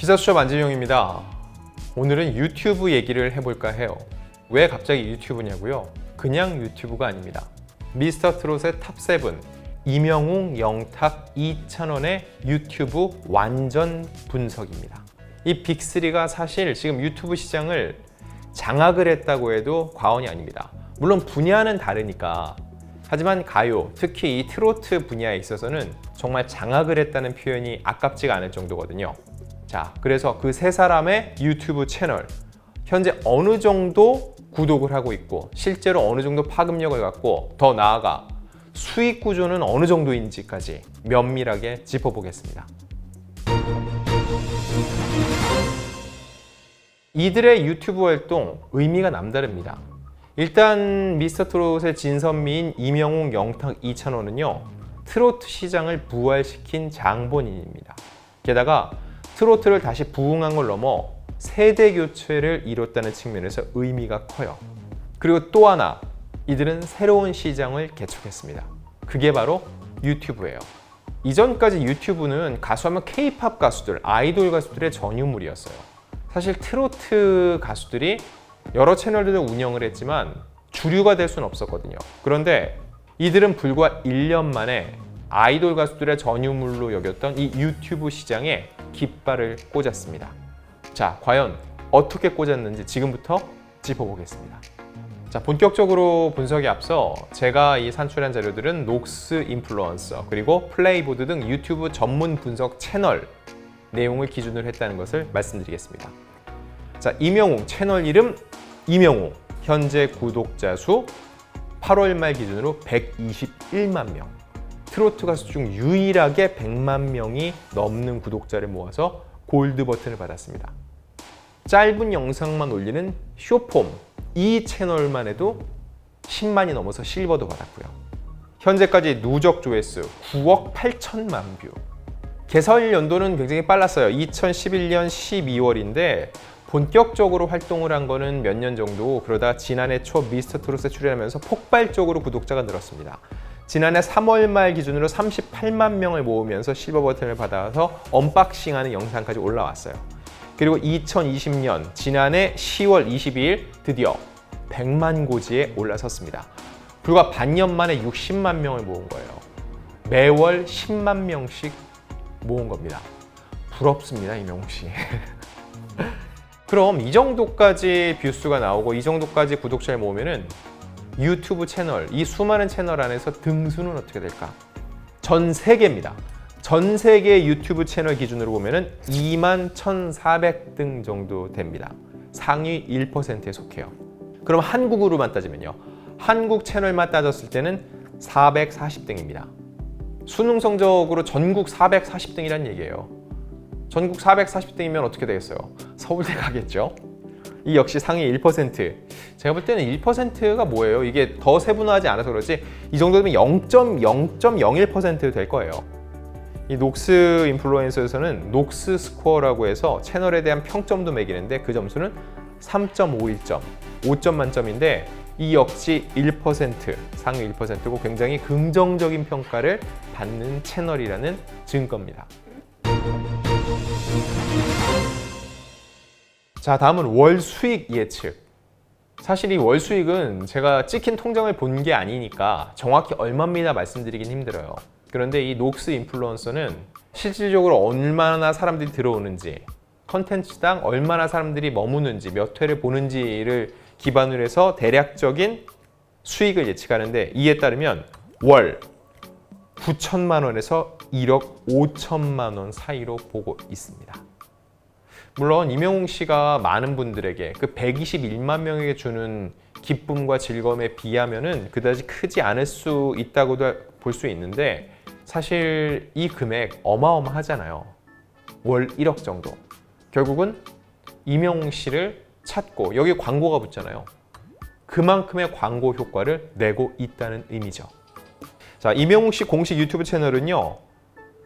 지사수첩 안진용입니다. 오늘은 유튜브 얘기를 해볼까 해요. 왜 갑자기 유튜브냐고요? 그냥 유튜브가 아닙니다. 미스터트롯의 탑7, 이명웅, 영탁, 이찬원의 유튜브 완전 분석입니다. 이 빅3가 사실 지금 유튜브 시장을 장악을 했다고 해도 과언이 아닙니다. 물론 분야는 다르니까. 하지만 가요, 특히 이 트로트 분야에 있어서는 정말 장악을 했다는 표현이 아깝지가 않을 정도거든요. 자, 그래서 그 세 사람의 유튜브 채널, 현재 어느 정도 구독을 하고 있고 실제로 어느 정도 파급력을 갖고 더 나아가 수익 구조는 어느 정도인지까지 면밀하게 짚어보겠습니다. 이들의 유튜브 활동 의미가 남다릅니다. 일단 미스터트롯의 진선미인 이명웅, 영탁, 이찬원은요, 트로트 시장을 부활시킨 장본인입니다. 게다가 트로트를 다시 부흥한 걸 넘어 세대 교체를 이뤘다는 측면에서 의미가 커요. 그리고 또 하나, 이들은 새로운 시장을 개척했습니다. 그게 바로 유튜브예요. 이전까지 유튜브는 가수하면 K-팝 가수들, 아이돌 가수들의 전유물이었어요. 사실 트로트 가수들이 여러 채널들을 운영을 했지만 주류가 될 수는 없었거든요. 그런데 이들은 불과 1년 만에 아이돌 가수들의 전유물로 여겼던 이 유튜브 시장에 깃발을 꽂았습니다. 자, 과연 어떻게 꽂았는지 지금부터 짚어보겠습니다. 자, 본격적으로 분석에 앞서 제가 이 산출한 자료들은 녹스 인플루언서 그리고 플레이보드 등 유튜브 전문 분석 채널 내용을 기준으로 했다는 것을 말씀드리겠습니다. 자, 이명웅 채널 이름 이명웅, 현재 구독자 수 8월 말 기준으로 121만 명. 트로트 가수 중 유일하게 100만 명이 넘는 구독자를 모아서 골드 버튼을 받았습니다. 짧은 영상만 올리는 쇼폼, 이 채널만 해도 10만이 넘어서 실버도 받았고요. 현재까지 누적 조회수 9억 8천만 뷰. 개설 연도는 굉장히 빨랐어요. 2011년 12월인데 본격적으로 활동을 한 거는 몇 년 정도, 그러다 지난해 초 미스터트롯에 출연하면서 폭발적으로 구독자가 늘었습니다. 지난해 3월 말 기준으로 38만 명을 모으면서 실버 버튼을 받아서 언박싱하는 영상까지 올라왔어요. 그리고 2020년 지난해 10월 22일 드디어 100만 고지에 올라섰습니다. 불과 반년 만에 60만 명을 모은 거예요. 매월 10만 명씩 모은 겁니다. 부럽습니다, 이명웅 씨. 그럼 이 정도까지 뷰수가 나오고 이 정도까지 구독자를 모으면은 유튜브 채널, 이 수많은 채널 안에서 등수는 어떻게 될까? 전 세계입니다. 전 세계 유튜브 채널 기준으로 보면은 21,400등 정도 됩니다. 상위 1%에 속해요. 그럼 한국으로만 따지면요. 한국 채널만 따졌을 때는 440등입니다. 수능 성적으로 전국 440등이란 얘기예요. 전국 440등이면 어떻게 되겠어요? 서울대 가겠죠? 이 역시 상위 1%. 제가 볼 때는 1%가 뭐예요? 이게 더 세분화하지 않아서 그렇지 이 정도면 0.0.01% 될 거예요. 이 녹스 인플루언서에서는 녹스 스코어라고 해서 채널에 대한 평점도 매기는데 그 점수는 3.51점, 5점 만점인데 이 역시 1%, 상위 1%고 굉장히 긍정적인 평가를 받는 채널이라는 증거입니다. 자, 다음은 월 수익 예측. 사실 이 월 수익은 제가 찍힌 통장을 본 게 아니니까 정확히 얼마입니다 말씀드리긴 힘들어요. 그런데 이 녹스 인플루언서는 실질적으로 얼마나 사람들이 들어오는지, 컨텐츠당 얼마나 사람들이 머무는지, 몇 회를 보는지를 기반으로 해서 대략적인 수익을 예측하는데 이에 따르면 월 9천만 원에서 1억 5천만 원 사이로 보고 있습니다. 물론 이명웅 씨가 많은 분들에게 그 121만 명에게 주는 기쁨과 즐거움에 비하면은 그다지 크지 않을 수 있다고도 볼 수 있는데 사실 이 금액 어마어마하잖아요. 월 1억 정도. 결국은 이명웅 씨를 찾고 여기 광고가 붙잖아요. 그만큼의 광고 효과를 내고 있다는 의미죠. 자, 이명웅 씨 공식 유튜브 채널은요.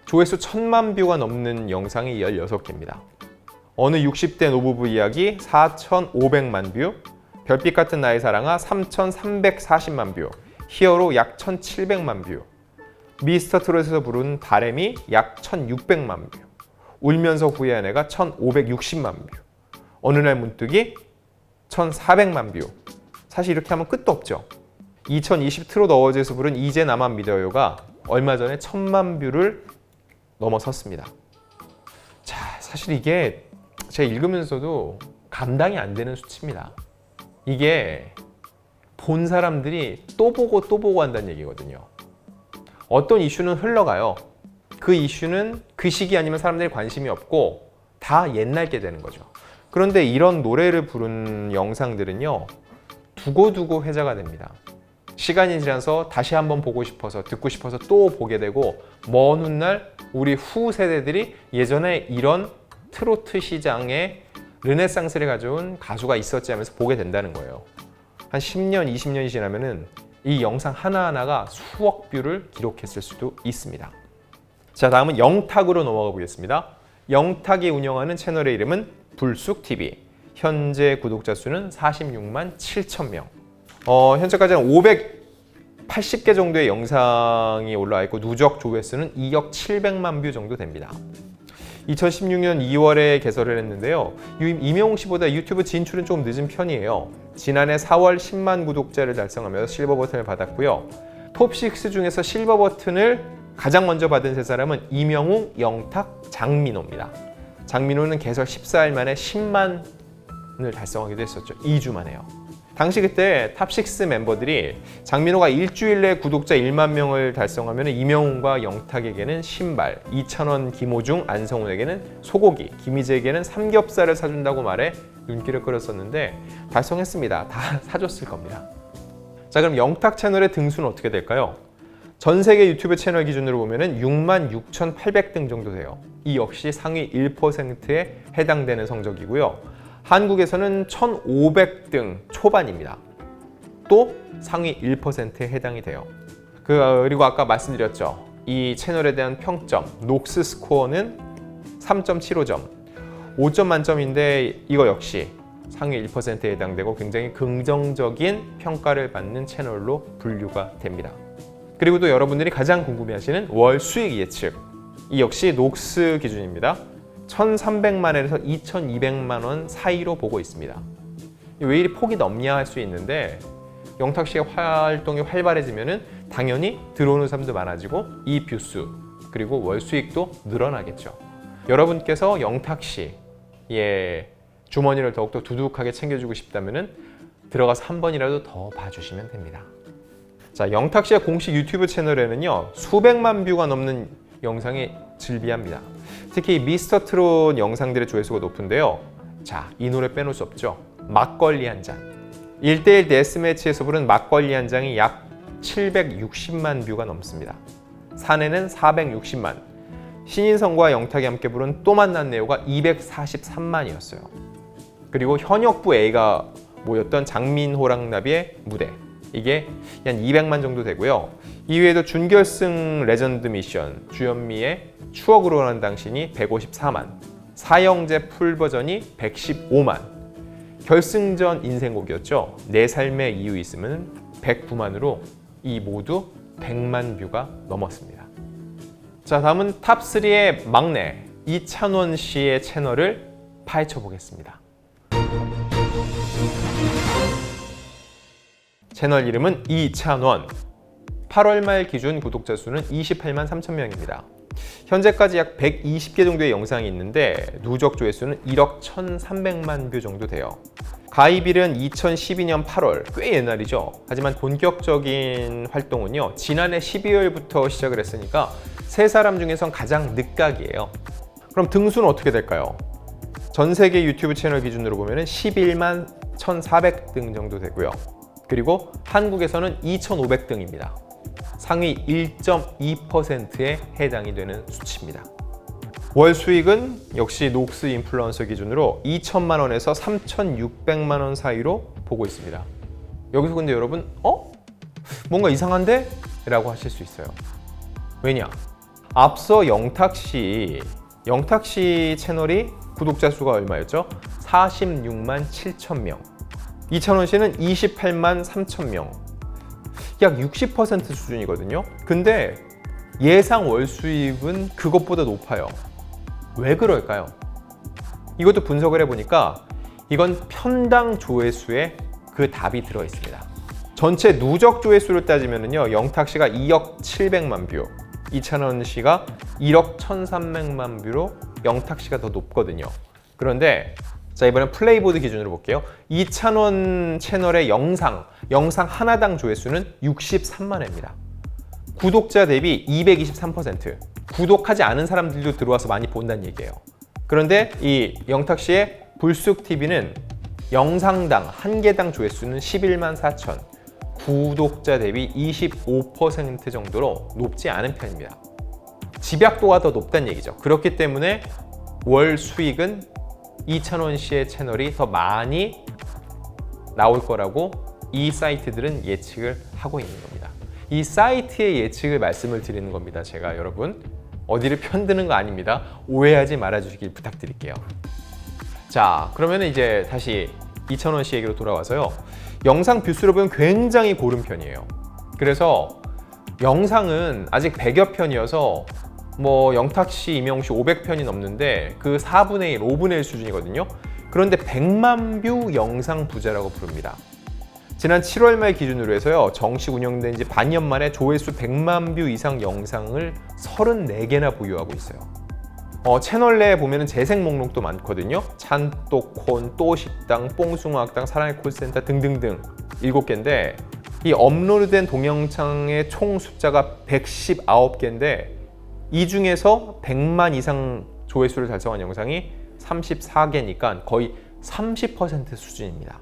조회수 1000만 뷰가 넘는 영상이 16개입니다. 어느 60대 노부부 이야기 4,500만 뷰, 별빛 같은 나의 사랑아 3,340만 뷰, 히어로 약 1,700만 뷰, 미스터트롯에서 부른 다래미 약 1,600만 뷰, 울면서 후회한 애가 1,560만 뷰. 어느 날 문득이 1,400만 뷰. 사실 이렇게 하면 끝도 없죠. 2020 트롯 어워즈에서 부른 이제 나만 믿어요가 얼마 전에 1,000만 뷰를 넘어섰습니다. 자, 사실 이게 제가 읽으면서도 감당이 안 되는 수치입니다. 이게 본 사람들이 또 보고 한다는 얘기거든요. 어떤 이슈는 흘러가요. 그 이슈는 그 시기 아니면 사람들이 관심이 없고 다 옛날 게 되는 거죠. 그런데 이런 노래를 부른 영상들은요, 두고두고 회자가 됩니다. 시간이 지나서 다시 한번 보고 싶어서, 듣고 싶어서 또 보게 되고, 먼 훗날 우리 후 세대들이 예전에 이런 트로트 시장에 르네상스를 가져온 가수가 있었지 하면서 보게 된다는 거예요. 한 10년, 20년이 지나면은 이 영상 하나하나가 수억 뷰를 기록했을 수도 있습니다. 자, 다음은 영탁으로 넘어가 보겠습니다. 영탁이 운영하는 채널의 이름은 불쑥TV. 현재 구독자 수는 46만 7천 명. 현재까지 한 580개 정도의 영상이 올라와 있고 누적 조회수는 2억 700만 뷰 정도 됩니다. 2016년 2월에 개설을 했는데요. 임영웅 씨보다 유튜브 진출은 조금 늦은 편이에요. 지난해 4월 10만 구독자를 달성하면서 실버 버튼을 받았고요. 톱6 중에서 실버 버튼을 가장 먼저 받은 세 사람은 임영웅, 영탁, 장민호입니다. 장민호는 개설 14일 만에 10만을 달성하기도 했었죠. 2주 만에요. 당시 그때 탑6 멤버들이 장민호가 일주일 내 구독자 1만 명을 달성하면 임영웅과 영탁에게는 신발, 2,000원 김호중, 안성훈에게는 소고기, 김희재에게는 삼겹살을 사준다고 말해 눈길을 끌었었는데 달성했습니다. 다 사줬을 겁니다. 자, 그럼 영탁 채널의 등수는 어떻게 될까요? 전 세계 유튜브 채널 기준으로 보면 66,800등 정도 돼요. 이 역시 상위 1%에 해당되는 성적이고요. 한국에서는 1,500등 초반입니다. 또 상위 1%에 해당이 돼요. 그리고 아까 말씀드렸죠. 이 채널에 대한 평점, 녹스 스코어는 3.75점. 5점 만점인데 이거 역시 상위 1%에 해당되고 굉장히 긍정적인 평가를 받는 채널로 분류가 됩니다. 그리고 또 여러분들이 가장 궁금해하시는 월 수익 예측. 이 역시 녹스 기준입니다. 1,300만원에서 2,200만원 사이로 보고 있습니다. 왜 이리 폭이 넓냐 할 수 있는데 영탁 씨의 활동이 활발해지면 당연히 들어오는 사람도 많아지고 이 뷰수 그리고 월 수익도 늘어나겠죠. 여러분께서 영탁 씨의 주머니를 더욱더 두둑하게 챙겨주고 싶다면 들어가서 한 번이라도 더 봐주시면 됩니다. 자, 영탁 씨의 공식 유튜브 채널에는요, 수백만 뷰가 넘는 영상이 즐비합니다. 특히 미스터 트롯 영상들의 조회수가 높은데요. 자, 이 노래 빼놓을 수 없죠. 막걸리 한 잔. 1대1 데스매치에서 부른 막걸리 한 잔이 약 760만 뷰가 넘습니다. 사내는 460만. 신인성과 영탁이 함께 부른 또 만난 네오가 243만이었어요. 그리고 현역부 A가 모였던 장민호랑 나비의 무대. 이게 한 200만 정도 되고요. 이외에도 준결승 레전드 미션 주현미의 추억으로 난 당신이 154만, 사형제 풀 버전이 115만, 결승전 인생곡이었죠. 내 삶의 이유 있으면 109만으로 이 모두 100만 뷰가 넘었습니다. 자, 다음은 탑3의 막내 이찬원 씨의 채널을 파헤쳐 보겠습니다. 채널 이름은 이찬원. 8월 말 기준 구독자 수는 28만 3천 명입니다. 현재까지 약 120개 정도의 영상이 있는데 누적 조회수는 1억 1,300만 뷰 정도 돼요. 가입일은 2012년 8월, 꽤 옛날이죠. 하지만 본격적인 활동은요, 지난해 12월부터 시작을 했으니까 세 사람 중에선 가장 늦각이에요. 그럼 등수는 어떻게 될까요? 전 세계 유튜브 채널 기준으로 보면 11만 1,400등 정도 되고요. 그리고 한국에서는 2,500등입니다. 상위 1.2%에 해당이 되는 수치입니다. 월 수익은 역시 녹스 인플루언서 기준으로 2천만 원에서 3,600만 원 사이로 보고 있습니다. 여기서 근데 여러분 뭔가 이상한데? 라고 하실 수 있어요. 왜냐? 앞서 영탁 씨 채널이 구독자 수가 얼마였죠? 46만 7천 명. 이찬원 씨는 28만 3천 명. 약 60% 수준이거든요. 근데 예상 월 수입은 그것보다 높아요. 왜 그럴까요? 이것도 분석을 해보니까 이건 편당 조회수에 그 답이 들어있습니다. 전체 누적 조회수를 따지면요, 영탁씨가 2억 700만 뷰, 이찬원씨가 1억 1300만 뷰로 영탁씨가 더 높거든요. 그런데 자, 이번엔 플레이보드 기준으로 볼게요. 이찬원 채널의 영상 하나당 조회수는 63만 회입니다. 구독자 대비 223%. 구독하지 않은 사람들도 들어와서 많이 본다는 얘기예요. 그런데 이 영탁씨의 불쑥TV는 영상당 한 개당 조회수는 11만 4천, 구독자 대비 25% 정도로 높지 않은 편입니다. 집약도가 더 높다는 얘기죠. 그렇기 때문에 월 수익은 이찬원 씨의 채널이 더 많이 나올 거라고 이 사이트들은 예측을 하고 있는 겁니다. 이 사이트의 예측을 말씀을 드리는 겁니다. 제가 여러분 어디를 편드는 거 아닙니다. 오해하지 말아주시길 부탁드릴게요. 자, 그러면 이제 다시 이찬원 씨 얘기로 돌아와서요. 영상 뷰수로 보면 굉장히 고른 편이에요. 그래서 영상은 아직 100여 편이어서 뭐 영탁씨, 이명웅씨 500편이 넘는데 그 4분의 1, 5분의 1 수준이거든요. 그런데 100만 뷰 영상 부자라고 부릅니다. 지난 7월 말 기준으로 해서요, 정식 운영된 지 반년 만에 조회수 100만 뷰 이상 영상을 34개나 보유하고 있어요. 채널 내에 보면 재생 목록도 많거든요. 찬또콘, 또식당, 뽕숭아학당, 사랑의 콜센터 등등등 7개인데 이 업로드된 동영상의 총 숫자가 119개인데 이 중에서 100만 이상 조회수를 달성한 영상이 34개니까 거의 30% 수준입니다.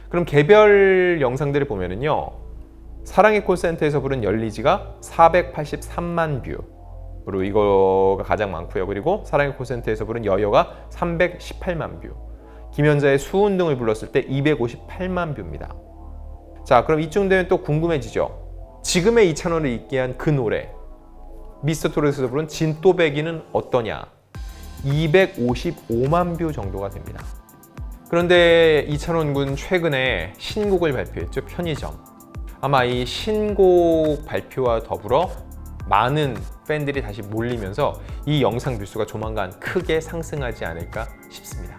그럼 개별 영상들을 보면은요, 사랑의 콜센터에서 부른 열리지가 483만 뷰로 이거가 가장 많고요. 그리고 사랑의 콜센터에서 부른 여여가 318만 뷰, 김연자의 수은 등을 불렀을 때 258만 뷰입니다. 자, 그럼 이쯤 되면 또 궁금해지죠. 지금의 이찬원을 있게 한 그 노래 미스터트롯에서 부른 진또배기는 어떠냐? 255만 뷰 정도가 됩니다. 그런데 이찬원 군 최근에 신곡을 발표했죠. 편의점. 아마 이 신곡 발표와 더불어 많은 팬들이 다시 몰리면서 이 영상 뷰수가 조만간 크게 상승하지 않을까 싶습니다.